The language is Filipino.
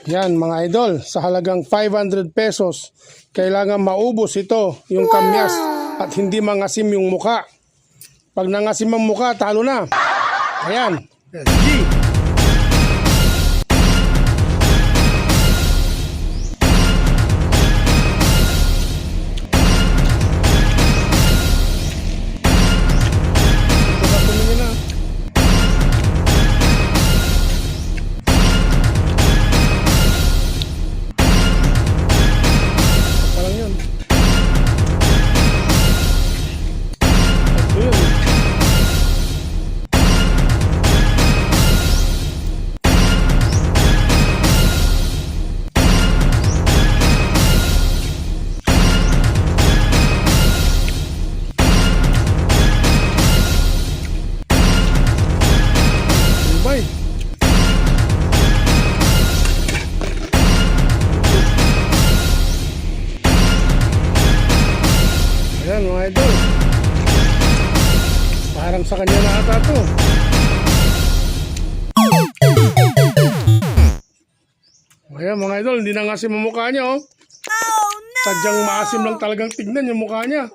Yan mga idol, sa halagang 500 pesos, kailangan maubos ito, yung kamyas, at hindi mangasim yung muka. Pag nangasim ang muka, talo na. Ayan. G. Ayan mga idol, parang sa kanya na ata to. Ayan mga idol, hindi na nga si mukha niya, oh. Sadyang maasim lang talagang tignan yung mukha niya.